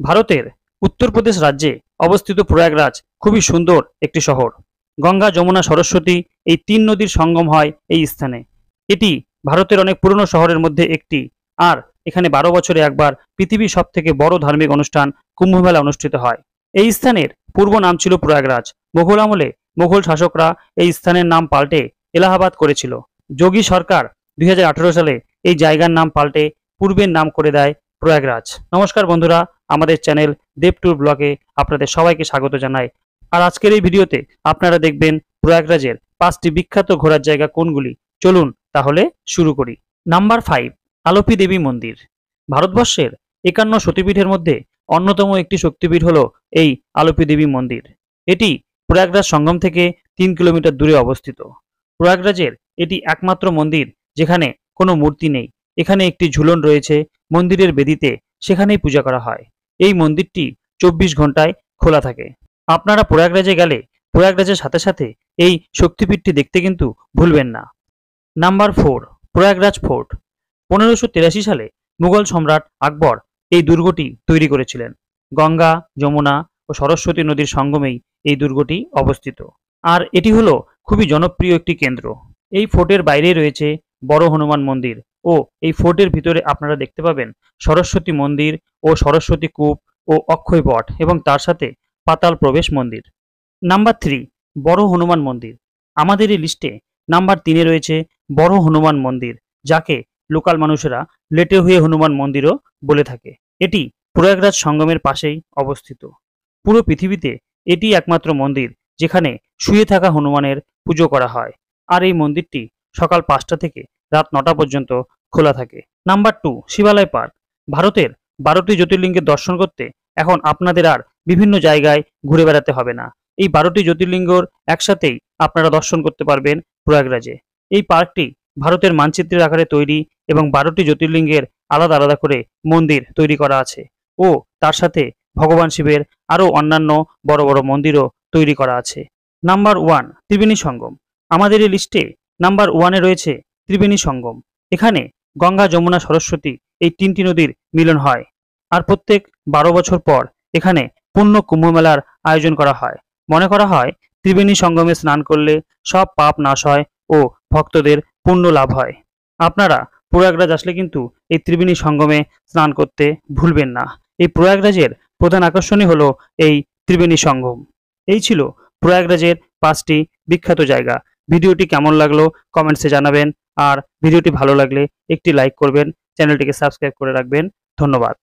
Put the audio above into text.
ভারতের উত্তরপ্রদেশ রাজ্যে অবস্থিত প্রয়াগরাজ খুবই সুন্দর একটি শহর। গঙ্গা, যমুনা, সরস্বতী এই তিন নদীর সঙ্গম হয় এই স্থানে। এটি ভারতের অনেক পুরনো শহরের মধ্যে একটি। আর এখানে 12 বছরে একবার পৃথিবীর সব থেকে বড় ধার্মিক অনুষ্ঠান কুম্ভমেলা অনুষ্ঠিত হয়। এই স্থানের পূর্ব নাম ছিল প্রয়াগরাজ। মুঘল আমলে মুঘল শাসকরা এই স্থানের নাম পাল্টে এলাহাবাদ করেছিল। যোগী সরকার 2018 সালে এই জায়গার নাম পাল্টে পূর্বের নাম করে দেয় প্রয়াগরাজ। নমস্কার বন্ধুরা, আমাদের চ্যানেল দেব ট্যুর ব্লগে আপনাদের সবাইকে স্বাগত জানাই। আর আজকের এই ভিডিওতে আপনারা দেখবেন প্রয়াগরাজের 5টি বিখ্যাত ঘোরার জায়গা কোনগুলি। চলুন তাহলে শুরু করি। নাম্বার 5, আলোপি দেবী মন্দির। ভারতবর্ষের 51 শক্তিপীঠের মধ্যে অন্যতম একটি শক্তিপীঠ হলো এই আলোপি দেবী মন্দির। এটি প্রয়াগরাজ সঙ্গম থেকে 3 কিলোমিটার দূরে অবস্থিত। প্রয়াগরাজের এটি একমাত্র মন্দির যেখানে কোনো মূর্তি নেই। এখানে একটি ঝুলন রয়েছে মন্দিরের বেদিতে, সেখানেই পূজা করা হয়। এই মন্দিরটি 24 ঘন্টায় খোলা থাকে। আপনারা প্রয়াগরাজে গেলে প্রয়াগরাজের সাথে সাথে এই শক্তিপীঠটি দেখতে কিন্তু ভুলবেন না। Number 4, Prayagraj fort. 1583 সালে মুঘল সম্রাট আকবর এই দুর্গটি তৈরি করেছিলেন। গঙ্গা, যমুনা ও সরস্বতী নদীর সঙ্গমেই এই দুর্গটি অবস্থিত। আর এটি হলো খুবই জনপ্রিয় একটি কেন্দ্র। এই ফোর্টের বাইরেই রয়েছে বড় হনুমান মন্দির ও এই ফোর্টের ভিতরে আপনারা দেখতে পাবেন সরস্বতী মন্দির ও সরস্বতী কূপ ও অক্ষয় বট এবং তার সাথে পাতাল প্রবেশ মন্দির। নাম্বার 3, বড় হনুমান মন্দির। আমাদের এই লিস্টে নাম্বার 3-এ রয়েছে বড় হনুমান মন্দির, যাকে লোকাল মানুষেরা লেটে হয়ে হনুমান মন্দিরও বলে থাকে। এটি প্রয়াগরাজ সঙ্গমের পাশেই অবস্থিত। পুরো পৃথিবীতে এটি একমাত্র মন্দির যেখানে শুয়ে থাকা হনুমানের পুজো করা হয়। আর এই মন্দিরটি সকাল 5টা থেকে রাত 9টা পর্যন্ত খোলা থাকে। নাম্বার 2, শিবালয় পার্ক। ভারতের 12টি জ্যোতির্লিঙ্গের দর্শন করতে এখন আপনাদের আর বিভিন্ন জায়গায় ঘুরে বেড়াতে হবে না। এই 12টি জ্যোতির্লিঙ্গর একসাথেই আপনারা দর্শন করতে পারবেন প্রয়াগরাজে। এই পার্কটি ভারতের মানচিত্রের আকারে তৈরি এবং 12টি জ্যোতির্লিঙ্গের আলাদা আলাদা করে মন্দির তৈরি করা আছে ও তার সাথে ভগবান শিবের আরও অন্যান্য বড় বড় মন্দিরও তৈরি করা আছে। নাম্বার 1, ত্রিবেণী সঙ্গম। আমাদের এই লিস্টে নাম্বার 1-এ রয়েছে ত্রিবেণী সঙ্গম। এখানে গঙ্গা, যমুনা, সরস্বতী এই 3টি নদীর মিলন হয়। আর প্রত্যেক 12 বছর পর এখানে পূর্ণ কুম্ভমেলার আয়োজন করা হয়। মনে করা হয় ত্রিবেণী সঙ্গমে স্নান করলে সব পাপ নাশ হয় ও ভক্তদের পুণ্য লাভ হয়। আপনারা প্রয়াগরাজ আসলে কিন্তু এই ত্রিবেণী সঙ্গমে স্নান করতে ভুলবেন না। এই প্রয়াগরাজের প্রধান আকর্ষণই হলো এই ত্রিবেণী সঙ্গম। এই ছিল প্রয়াগরাজের 5টি বিখ্যাত জায়গা। ভিডিওটি কেমন লাগলো কমেন্টসে জানাবেন। আর ভিডিওটি ভালো লাগলে একটি লাইক করবেন, চ্যানেলটিকে সাবস্ক্রাইব করে রাখবেন। ধন্যবাদ।